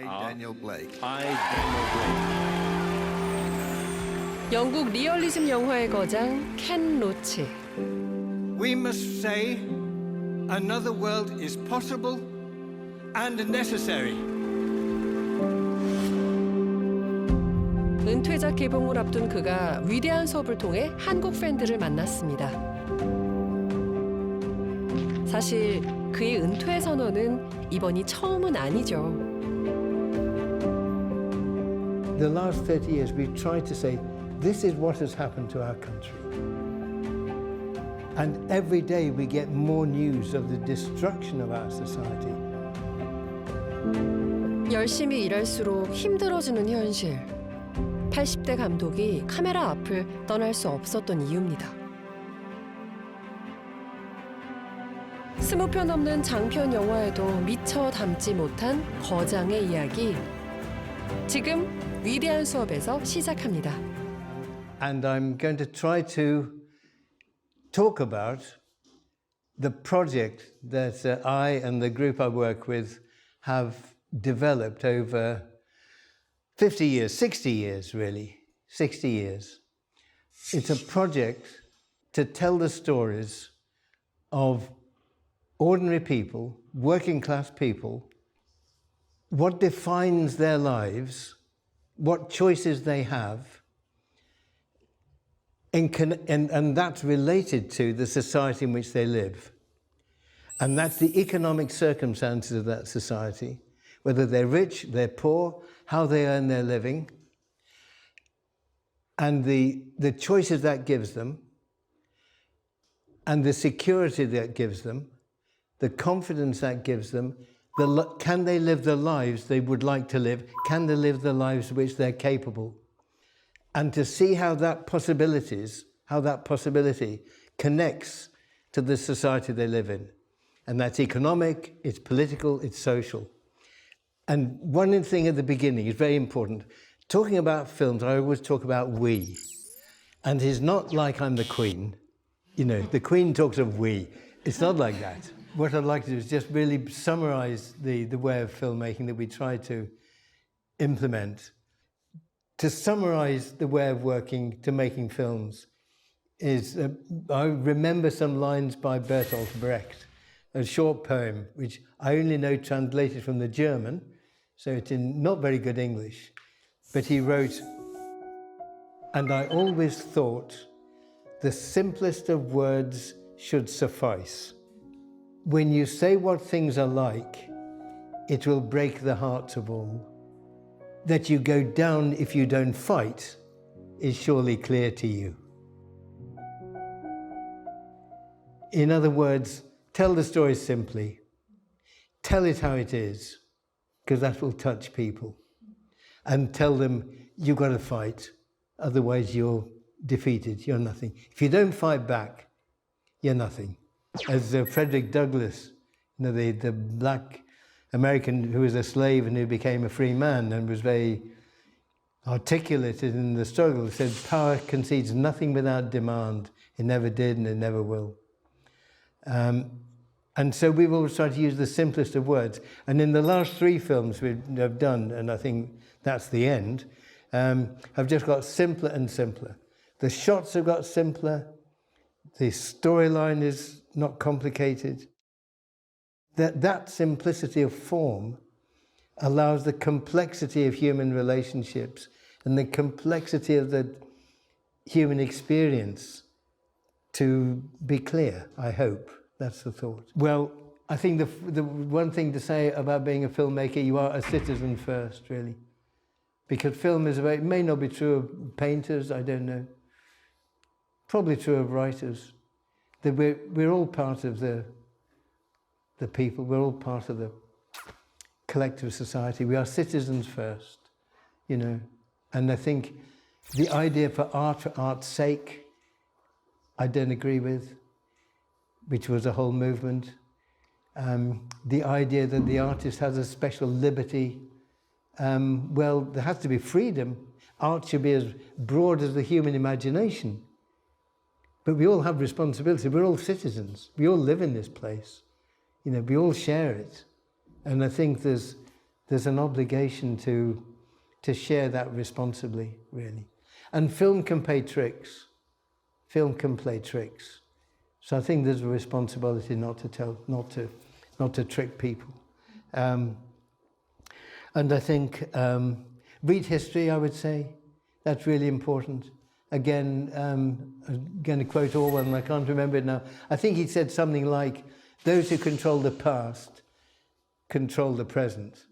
Daniel Blake. 영국 리얼리즘 영화의 거장 켄 로치. We must say another world is possible and necessary. 은퇴작 개봉을 앞둔 그가 위대한 수업을 통해 한국 팬들을 만났습니다. 사실 그의 은퇴 선언은 이번이 처음은 아니죠. The last 30 years we've tried to say this is what has happened to our country. And every day we get more news of the destruction of our society. 열심히 일할수록 힘들어지는 현실. 80대 감독이 카메라 앞을 떠날 수 없었던 이유입니다. 20편 넘는 장편 영화에도 미처 담지 못한 거장의 이야기. 지금 위대한 수업에서 시작합니다. And I'm going to try to talk about the project that I and the group I work with have developed over 50 years, 60 years really, 60 years. It's a project to tell the stories of ordinary people, working class people, what defines their lives, what choices they have, and that's related to the society in which they live. And that's the economic circumstances of that society, whether they're rich, they're poor, how they earn their living, and the choices that gives them, and the security that gives them, the confidence that gives them, can they live the lives they would like to live? Can they live the lives which they're capable? And to see how that possibility connects to the society they live in. And that's economic, it's political, it's social. And one thing at the beginning is very important. Talking about films, I always talk about we. And it's not like I'm the Queen. You know, the Queen talks of we. It's not like that. What I'd like to do is just really summarize the way of filmmaking that we try to implement. To summarize the way of working, to making films, is I remember some lines by Bertolt Brecht, a short poem, which I only know translated from the German, so it's in not very good English. But he wrote, "And I always thought the simplest of words should suffice. When you say what things are like, it will break the hearts of all. That you go down if you don't fight is surely clear to you." In other words, tell the story simply. Tell it how it is, because that will touch people. And tell them, you've got to fight, otherwise you're defeated, you're nothing. If you don't fight back, you're nothing. As Frederick Douglass, you know, the black American who was a slave and who became a free man and was very articulate in the struggle, said, "Power concedes nothing without demand. It never did and it never will." And so we've always tried to use the simplest of words. And in the last 3 films we have done, and I think that's the end, have just got simpler and simpler. The shots have got simpler. The storyline is not complicated. That simplicity of form allows the complexity of human relationships and the complexity of the human experience to be clear, I hope. That's the thought. Well, I think the one thing to say about being a filmmaker, you are a citizen first, really. Because film is about, it may not be true of painters, I don't know. Probably true of writers. That we're all part of the people, we're all part of the collective society. We are citizens first, you know. And I think the idea for art's sake, I don't agree with, which was a whole movement. The idea that the artist has a special liberty, well, there has to be freedom. Art should be as broad as the human imagination. But we all have responsibility. We're all citizens. We all live in this place. You know, we all share it. And I think there's there's an obligation to share that responsibly, really. And film can play tricks. Film can play tricks. So I think there's a responsibility not to trick people. And I think read history, I would say. That's really important. Again, I'm going to quote Orwell, and I can't remember it now. I think he said something like, those who control the past control the present.